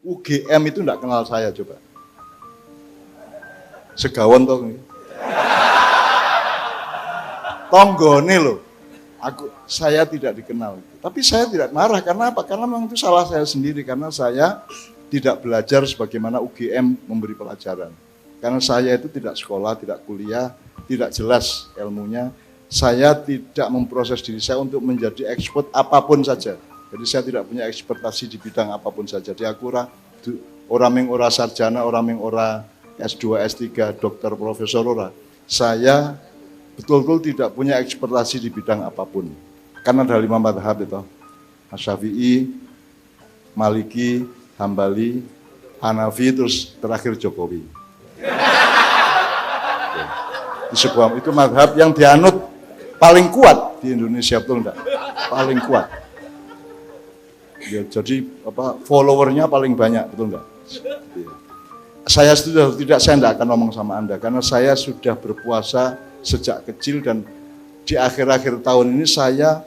UGM itu enggak kenal saya coba. Segawon toh. Tonggone loh. Saya tidak dikenal. Tapi saya tidak marah karena apa? Karena memang itu salah saya sendiri karena saya tidak belajar sebagaimana UGM memberi pelajaran. Karena saya itu tidak sekolah, tidak kuliah, tidak jelas ilmunya. Saya tidak memproses diri saya untuk menjadi expert apapun saja. Jadi saya tidak punya ekspertasi di bidang apapun saja. Jadi aku orang yang ora sarjana, orang yang ora S2, S3, dokter, profesor ora. Saya betul-betul tidak punya ekspertasi di bidang apapun. Karena ada 5 madhab itu. Syafi'i, Maliki, Hambali, Hanafi, terus terakhir Jokowi. Itu madhab yang dianut paling kuat di Indonesia, betul enggak? Paling kuat. Ya, jadi followernya paling banyak, betul enggak? Saya tidak akan ngomong sama Anda karena saya sudah berpuasa sejak kecil dan di akhir-akhir tahun ini saya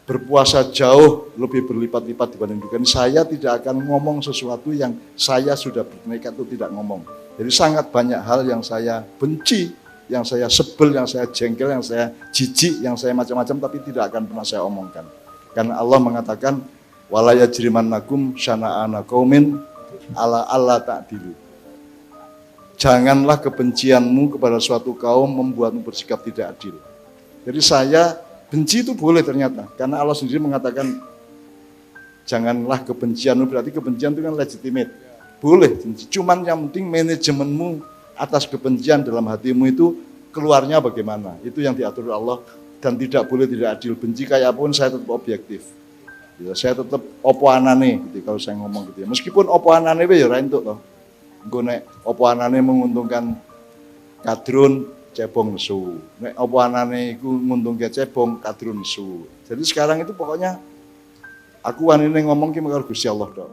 berpuasa jauh lebih berlipat-lipat dibandingkan. Saya tidak akan ngomong sesuatu yang saya sudah bertekad itu tidak ngomong. Jadi sangat banyak hal yang saya benci, yang saya sebel, yang saya jengkel, yang saya jijik, yang saya macam-macam tapi tidak akan pernah saya omongkan. Karena Allah mengatakan wala yajrimannakum syana'ana qaumin ala alla ta'dilu. Janganlah kebencianmu kepada suatu kaum membuatmu bersikap tidak adil. Jadi saya benci itu boleh ternyata, karena Allah sendiri mengatakan janganlah kebencianmu, berarti kebencian itu kan legitimate. Boleh, cuman yang penting manajemenmu atas kebencian dalam hatimu itu keluarnya bagaimana. Itu yang diatur Allah dan tidak boleh tidak adil. Benci kayak pun saya tetap objektif. Ya, saya tetap opo anane gitu kalau saya ngomong gitu ya. Meskipun opo anane ya ora entuk toh. Engko nek opo anane menguntungkan kadrun cebong nesu. Nek opo anane iku nguntungke cebong kadrun nesu. Jadi sekarang itu pokoknya aku wanine ngomong ki karo Gusti Allah tok.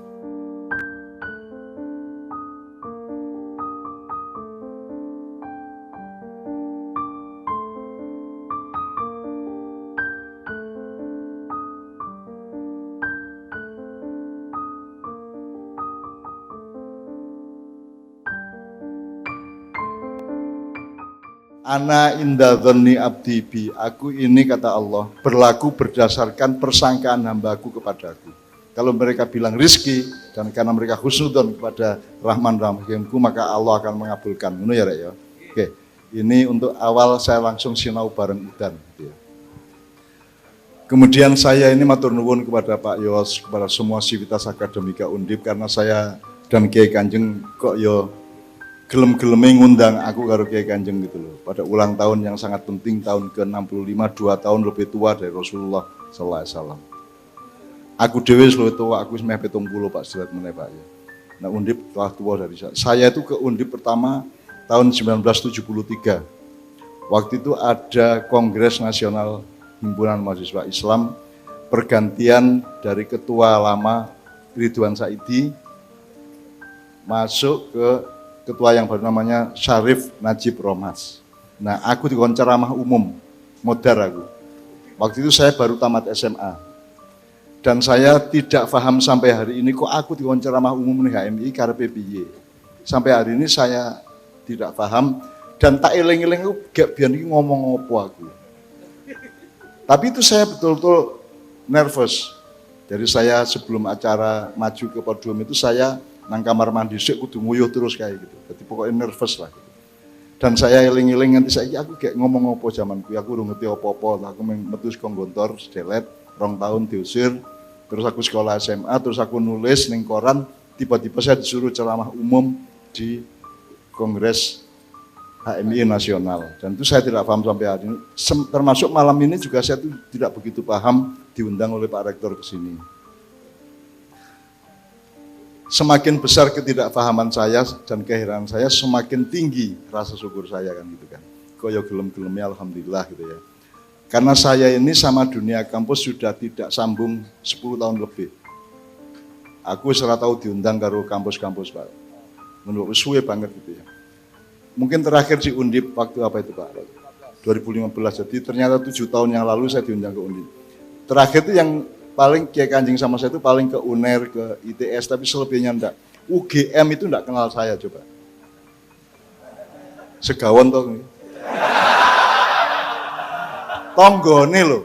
Ana inda dzanni abdi bi, aku ini kata Allah berlaku berdasarkan persangkaan hambaku kepadaku. Kalau mereka bilang rizki dan karena mereka husnudzon kepada Rahman Rahimku maka Allah akan mengabulkan. Ngono ya Rek ya. Oke, ini untuk awal saya langsung sinau bareng udan gitu ya. Kemudian saya ini matur nuwun kepada Pak Yos, kepada semua sivitas akademika Undip karena saya dan Kiai Kanjeng kok yo gelem-geleme ngundang aku karo Kiai Kanjeng gitu loh. Pada ulang tahun yang sangat penting tahun ke-65, 2 tahun lebih tua dari Rasulullah sallallahu alaihi wasallam. Aku dhewe wis luwih tua, aku wis meh 70 Pak Sedrat meneh Pak ya. Nah Undip telah tua dari saya. Saya itu ke Undip pertama tahun 1973. Waktu itu ada Kongres Nasional Himpunan Mahasiswa Islam, pergantian dari ketua lama Ridwan Saidi masuk ke ketua yang baru namanya Syarif Najib Romas. Nah, aku dikon ceramah umum, modar aku. Waktu itu saya baru tamat SMA. Dan saya tidak paham sampai hari ini kok aku dikon ceramah umum nih HMI karepe piye. Sampai hari ini saya tidak paham dan tak eling-eling aku gak biyen iki ngomong apa aku. Tapi itu saya betul-betul nervous. Jadi saya sebelum acara maju ke podium itu saya nang kamar mandi sik kudu nguyuh terus kayak gitu. Jadi pokoknya nervous lah gitu. Dan saya eling-eling nganti saiki aku kayak ngomong apa zaman kuwi aku ora ngerti apa-apa. Aku metu saka Gontor sedelet 2 tahun diusir. Terus aku sekolah SMA, terus aku nulis ning koran, tiba-tiba saya disuruh ceramah umum di Kongres HMI Nasional. Dan itu saya tidak paham sampai hari ini. Termasuk malam ini juga saya tidak begitu paham diundang oleh Pak Rektor ke sini. Semakin besar ketidakpahaman saya dan keheranan saya, semakin tinggi rasa syukur saya kan gitu kan. Koyo gelem-gelemnya alhamdulillah gitu ya. Karena saya ini sama dunia kampus sudah tidak sambung 10 tahun lebih. Aku ora tahu diundang karo kampus-kampus Pak. Menurut suwe banget gitu ya. Mungkin terakhir di Undip waktu apa itu Pak? 2015. Jadi ternyata 7 tahun yang lalu saya diundang ke Undip. Terakhir itu yang paling Kiai Kanjeng sama saya itu paling ke UNER, ke ITS, tapi selebihnya enggak. UGM itu enggak kenal saya coba. Segawon toh. Tonggone loh.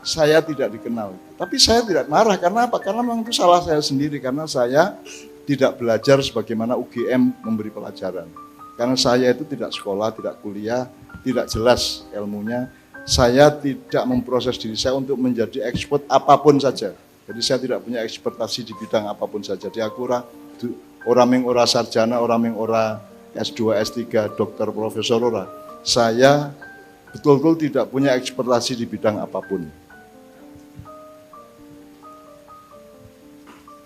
Saya tidak dikenal. Tapi saya tidak marah, karena apa? Karena memang itu salah saya sendiri, karena saya tidak belajar sebagaimana UGM memberi pelajaran. Karena saya itu tidak sekolah, tidak kuliah, tidak jelas ilmunya. Saya tidak memproses diri saya untuk menjadi expert apapun saja. Jadi saya tidak punya ekspertasi di bidang apapun saja. Jadi aku orang yang ora sarjana, orang yang ora S2, S3, dokter, profesor ora. Saya betul-betul tidak punya ekspertasi di bidang apapun.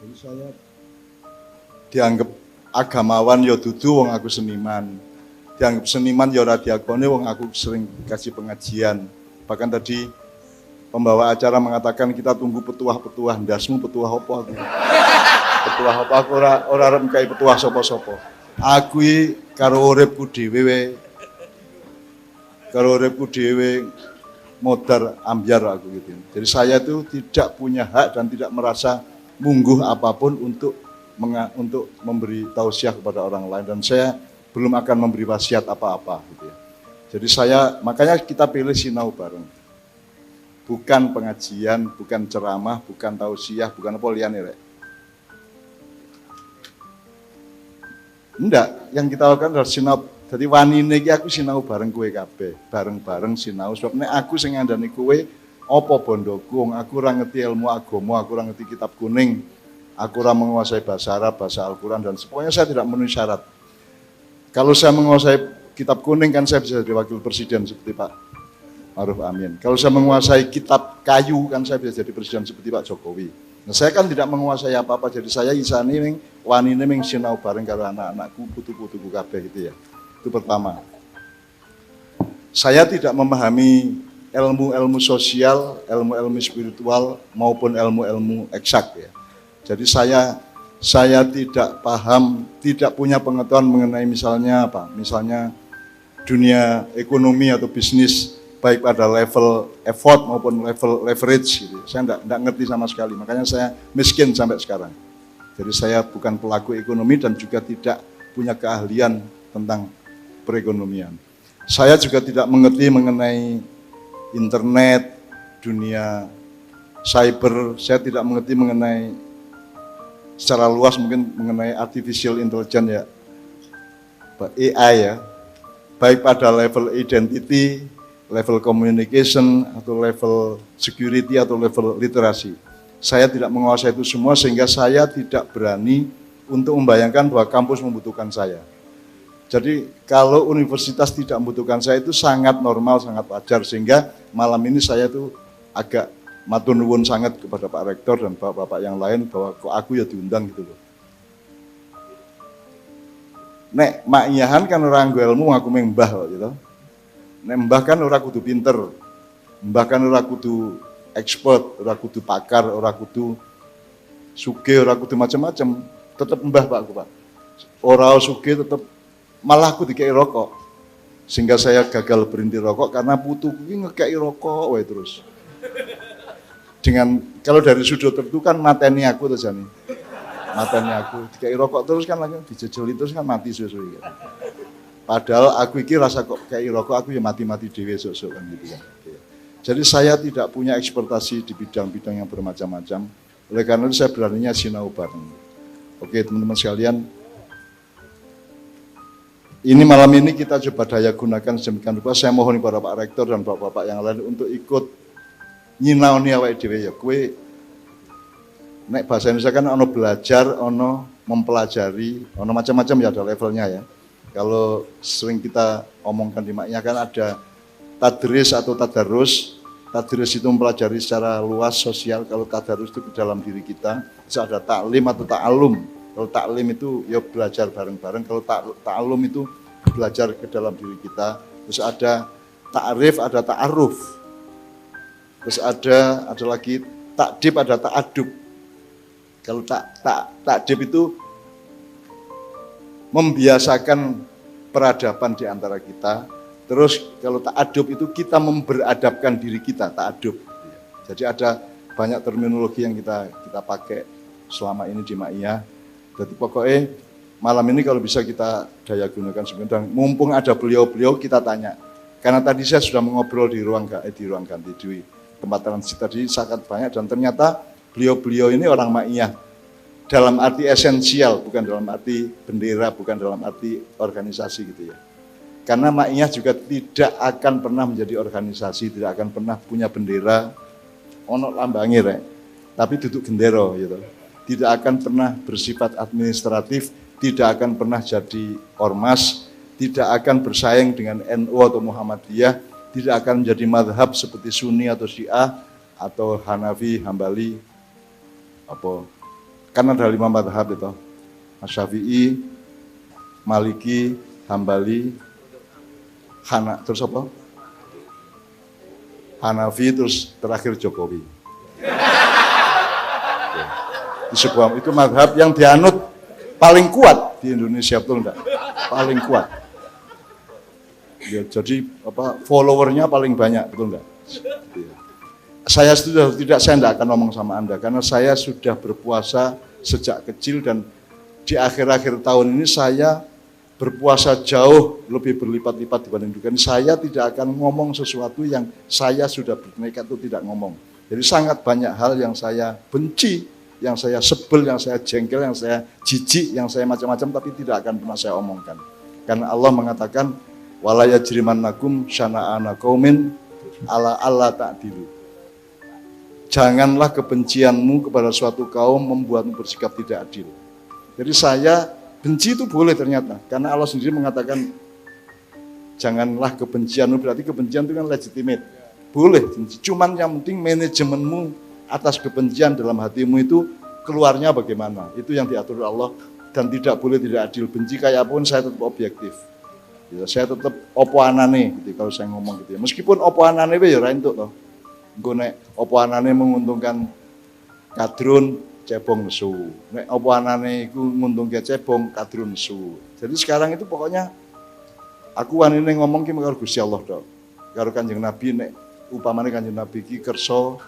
Jadi saya dianggap agamawan ya dudu wong aku seniman. Dianggap seniman ya ora diakoni wong aku sering kasih pengajian. Bahkan tadi pembawa acara mengatakan kita tunggu petuah-petuah, ndasmu petuah apa aku. Petuah apa aku ora arep kai petuah sapa-sapa. Aku iki karo uripku dhewe modar ambyar aku gitu. Jadi saya itu tidak punya hak dan tidak merasa mungguh apapun untuk memberi tausiah kepada orang lain, dan saya belum akan memberi wasiat apa-apa gitu ya. Jadi makanya kita pilih sinau bareng. Bukan pengajian, bukan ceramah, bukan tausiah, bukan apa liyane rek. Enggak, yang kita lakukan adalah sinau. Jadi wanine iki aku sinau bareng kowe kabeh, bareng-bareng sinau. Sebab nek aku sing ngandani kowe apa bondoku, aku ora ngerti ilmu agama, aku ora ngerti kitab kuning, aku ora menguasai bahasa Arab, bahasa Al-Quran, dan pokoknya saya tidak memenuhi syarat. Kalau saya menguasai kitab kuning kan saya bisa jadi wakil presiden seperti Pak Ma'ruf Amin. Kalau saya menguasai kitab kayu kan saya bisa jadi presiden seperti Pak Jokowi. Nah, saya kan tidak menguasai apa-apa, jadi saya isane ning wanine ning sinau bareng karo anak-anakku, putu-putuku kabeh gitu ya. Itu pertama. Saya tidak memahami ilmu-ilmu sosial, ilmu-ilmu spiritual maupun ilmu-ilmu eksak ya. Jadi saya tidak paham, tidak punya pengetahuan mengenai misalnya apa? Misalnya dunia ekonomi atau bisnis, baik pada level effort maupun level leverage gitu. Saya enggak ngerti sama sekali. Makanya saya miskin sampai sekarang. Jadi saya bukan pelaku ekonomi dan juga tidak punya keahlian tentang perekonomian. Saya juga tidak mengerti mengenai internet, dunia cyber. Saya tidak mengerti mengenai secara luas mungkin mengenai artificial intelligence ya, AI ya, baik pada level identity, level communication, atau level security, atau level literasi. Saya tidak menguasai itu semua sehingga saya tidak berani untuk membayangkan bahwa kampus membutuhkan saya. Jadi kalau universitas tidak membutuhkan saya itu sangat normal, sangat wajar, sehingga malam ini saya tuh agak matur nuwun sangat kepada Pak Rektor dan bapak-bapak yang lain bahwa kok aku ya diundang gitu loh. Nek mak iyahan kan orang gue ilmu aku mbah gitu. Nek mbah kan ora kudu pinter, mbah kan ora kudu expert, ora kudu pakar, ora kudu sugih, ora kudu macam-macam. Tetap mbah Pak aku Pak. Ora sugih tetap, malah aku dikei rokok. Sehingga saya gagal berhenti rokok karena putuku ini ngekei rokok wae terus. Dengan kalau dari sudut tertentu kan mateni aku tuh jani. Mateni aku dikei rokok terus kan lagi dijejeli terus kan mati suwe-suwe. Padahal aku iki rasa kok kei rokok aku ya mati-mati dhewe esuk-esuk kan gitu kan. Jadi saya tidak punya ekspertasi di bidang-bidang yang bermacam-macam. Oleh karena itu saya beraninya sinau bareng. Oke teman-teman sekalian, ini malam ini kita coba daya gunakan sedemikian rupa. Saya mohon kepada Pak Rektor dan Bapak-bapak yang lain untuk ikut nyinaoni awake dhewe ya. Kowe nek bahasa Indonesia kan ono belajar, ono mempelajari, ono macam-macam ya, ada levelnya ya. Kalau sering kita omongkan di maknya kan ada tadris atau tadarus. Tadris itu mempelajari secara luas sosial, kalau tadarus itu ke dalam diri kita. Terus ada taklim atau ta'alum. Kalau taklim itu ya belajar bareng-bareng, kalau ta'alum itu belajar ke dalam diri kita. Terus ada ta'rif, ada ta'aruf. Terus ada lagi takdib, ada ta'adub. Kalau takdib itu membiasakan peradaban di antara kita. Terus kalau ta'adub itu kita memberadabkan diri kita, ta'adub. Jadi ada banyak terminologi yang kita pakai selama ini di Ma'iyah. Jadi pokoknya malam ini kalau bisa kita daya gunakan sebenarnya. Dan mumpung ada beliau-beliau kita tanya. Karena tadi saya sudah mengobrol di ruang ganti di tempat transit tadi sangat banyak dan ternyata beliau-beliau ini orang Ma'iyah. Dalam arti esensial, bukan dalam arti bendera, bukan dalam arti organisasi gitu ya. Karena Ma'iyah juga tidak akan pernah menjadi organisasi, tidak akan pernah punya bendera, ono lambangnya, tapi duduk gendero gitu. Tidak akan pernah bersifat administratif, tidak akan pernah jadi ormas, tidak akan bersaing dengan NU atau Muhammadiyah, tidak akan menjadi madhab seperti Sunni atau Syiah atau Hanafi, Hambali, karena ada 5 madhab itu, Syafi'i, Maliki, Hambali, terus apa? Hanafi, terus terakhir Jokowi. Itu madhab yang dianut paling kuat di Indonesia, betul enggak? Paling kuat. Ya, jadi followernya paling banyak, betul enggak? Saya tidak akan ngomong sama Anda karena saya sudah berpuasa sejak kecil dan di akhir-akhir tahun ini saya berpuasa jauh lebih berlipat-lipat dibanding dulu. Saya tidak akan ngomong sesuatu yang saya sudah bertekad itu tidak ngomong. Jadi sangat banyak hal yang saya benci, yang saya sebel, yang saya jengkel, yang saya jijik, yang saya macam-macam, tapi tidak akan pernah saya omongkan. Karena Allah mengatakan, wala yajrimannakum syana'ana qaumin ala alla ta'dilu. Janganlah kebencianmu kepada suatu kaum membuatmu bersikap tidak adil. Jadi saya benci itu boleh ternyata, karena Allah sendiri mengatakan, janganlah kebencianmu, berarti kebencian itu kan legitimate. Boleh, cuman yang penting manajemenmu atas kebencian dalam hatimu itu keluarnya bagaimana, itu yang diatur Allah dan tidak boleh tidak adil. Benci kayak pun saya tetap objektif ya, saya tetap opo anane gitu, kalau saya ngomong gitu ya, meskipun opo anane ya ora entuk toh, engko nek opo anane menguntungkan kadrun cebong nesu, nek opo anane iku nguntungke cebong kadrun nesu. Jadi sekarang itu pokoknya aku wanine ngomong ki karo Gusti Allah tok, karo Kanjeng Nabi, nek upamane Kanjeng Nabi ki kersa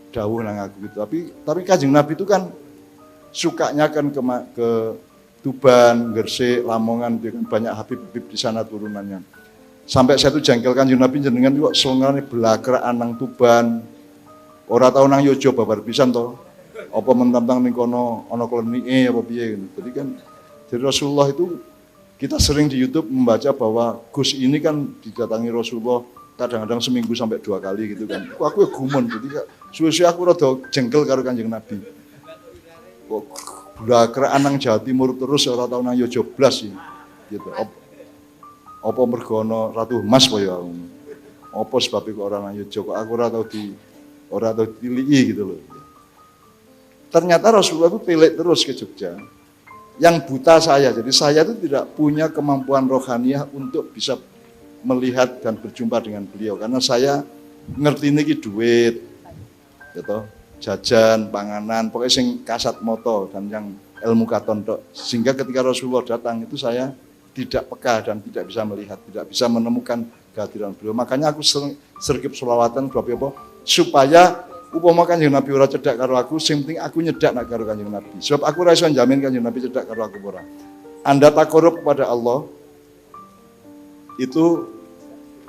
dawuh nang aku gitu. Tapi Kanjeng Nabi itu kan sukanya kan ke Tuban, Gresik, Lamongan, itu kan banyak habib-habib di sana turunannya. Sampai saya tuh jengkel Kanjeng Nabi jenengan kok selengane belakra anang Tuban. Ora tau nang Yojo babar pisan to. Apa mentang-mentang ning kono ana klenike apa piye gitu. Jadi kan jadi Rasulullah itu kita sering di YouTube membaca bahwa Gus ini kan didatangi Rasulullah kadang-kadang seminggu sampai 2 kali gitu kan. Aku ya gumun, jadi suwe-suwe aku rada jengkel karo Kanjeng Nabi. Kok blakra anang Jawa Timur terus ora tau nang Yojo blas sih. Gitu. Apa mergo ana Ratu Emas apa ya? Apa sebabnya kok ora nang Yojo, kok aku ora tau diliki gitu loh. Ternyata Rasulullah itu pilih terus ke Jogja. Yang buta saya, jadi saya itu tidak punya kemampuan rohaniah untuk bisa melihat dan berjumpa dengan beliau, karena saya ngerti ini duit gitu, jajan, panganan, pokoknya sing kasat moto dan yang ilmu katon tok. Sehingga ketika Rasulullah datang itu saya tidak peka dan tidak bisa melihat, tidak bisa menemukan kehadiran beliau. Makanya aku sergip selawatan apa supaya upama Kanjeng Nabi ora cedak karo aku, sing penting aku nyedak nak karo Kanjeng Nabi. Sebab aku ora iso jamin Kanjeng Nabi cedak karo aku ora. Anda takorup kepada Allah, itu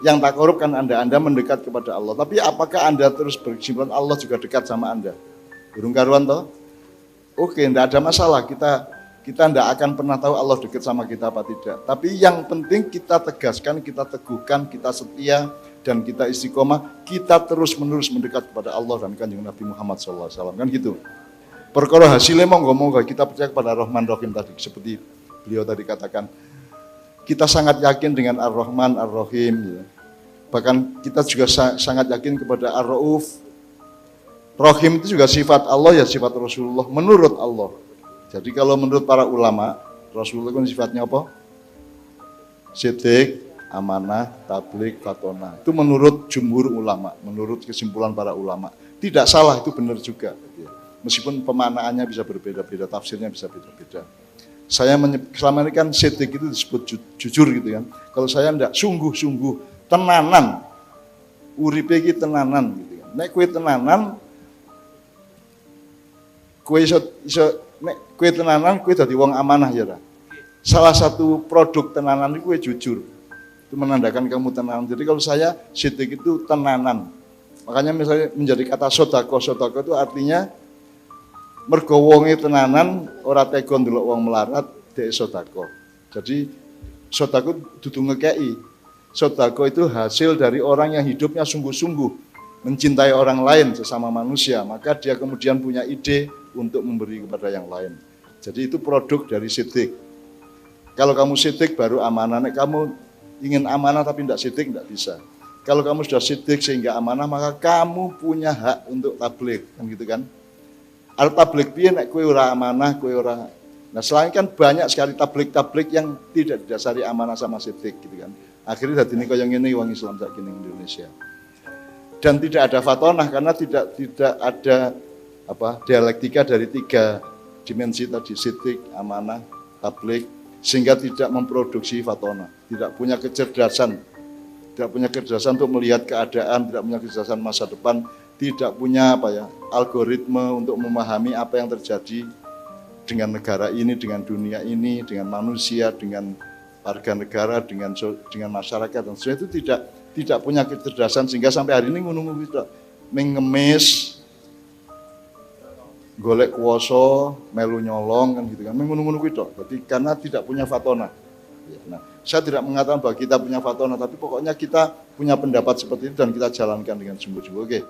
yang tak korup kan Anda mendekat kepada Allah. Tapi apakah Anda terus berkesimpulan Allah juga dekat sama Anda? Burung karuan toh? Oke, tidak ada masalah. Kita tidak akan pernah tahu Allah dekat sama kita apa tidak. Tapi yang penting kita tegaskan, kita teguhkan, kita setia dan kita istiqomah. Kita terus menerus mendekat kepada Allah dan Kanjeng Nabi Muhammad SAW. Kan gitu. Perkara hasilnya monggo kita percaya kepada Rahman Rahim tadi, seperti beliau tadi katakan. Kita sangat yakin dengan Ar-Rahman, Ar-Rahim. Ya. Bahkan kita juga sangat yakin kepada Ar-Rauf. Rahim itu juga sifat Allah, ya sifat Rasulullah menurut Allah. Jadi kalau menurut para ulama, Rasulullah itu sifatnya apa? Siddiq, amanah, tabligh, fatona. Itu menurut jumhur ulama, menurut kesimpulan para ulama. Tidak salah, itu benar juga. Meskipun pemaknaannya bisa berbeda-beda, tafsirnya bisa beda-beda. Saya selama ini kan siddiq itu disebut jujur gitu kan. Kalau saya enggak, sungguh-sungguh, tenanan. Uripe iki tenanan gitu kan. Nek kowe tenanan, kowe iso nek kue tenanan, kue dadi wong amanah ya. Salah satu produk tenanan itu kue jujur. Itu menandakan kamu tenanan. Jadi kalau saya sidik itu tenanan. Makanya misalnya menjadi kata sodako itu artinya mergo wonge tenanan ora tega ndelok wong melarat dhek sodako. Jadi sodako dudu ngekei. Sodako itu hasil dari orang yang hidupnya sungguh-sungguh mencintai orang lain sesama manusia, maka dia kemudian punya ide untuk memberi kepada yang lain. Jadi itu produk dari sidik. Kalau kamu sidik baru amanah. Nek kamu ingin amanah tapi tidak sidik, tidak bisa. Kalau kamu sudah sidik sehingga amanah, maka kamu punya hak untuk tabligh, kan gitu kan? Al tabligh piye nek kowe ora amanah, kowe ora. Nah, selain kan banyak sekali tabligh yang tidak didasari amanah sama sidik gitu kan. Akhirnya dadi kaya ngene wong Islam saiki ning Indonesia. Dan tidak ada fatonah karena tidak ada dialektika dari 3 dimensi tadi, sidik, amanah, tabligh, sehingga tidak memproduksi fatonah, tidak punya kecerdasan untuk melihat keadaan, tidak punya kecerdasan masa depan, tidak punya algoritma untuk memahami apa yang terjadi dengan negara ini, dengan dunia ini, dengan manusia, dengan warga negara, dengan masyarakat, dan sebagainya. Itu tidak punya kecerdasan sehingga sampai hari ini ngono-ngono itu mengemis, golek kuoso, melu nyolong kan gitu kan, ngono-ngono itu. Jadi karena tidak punya fatona. Nah, saya tidak mengatakan bahwa kita punya fatona, tapi pokoknya kita punya pendapat seperti itu dan kita jalankan dengan sungguh-sungguh. Oke.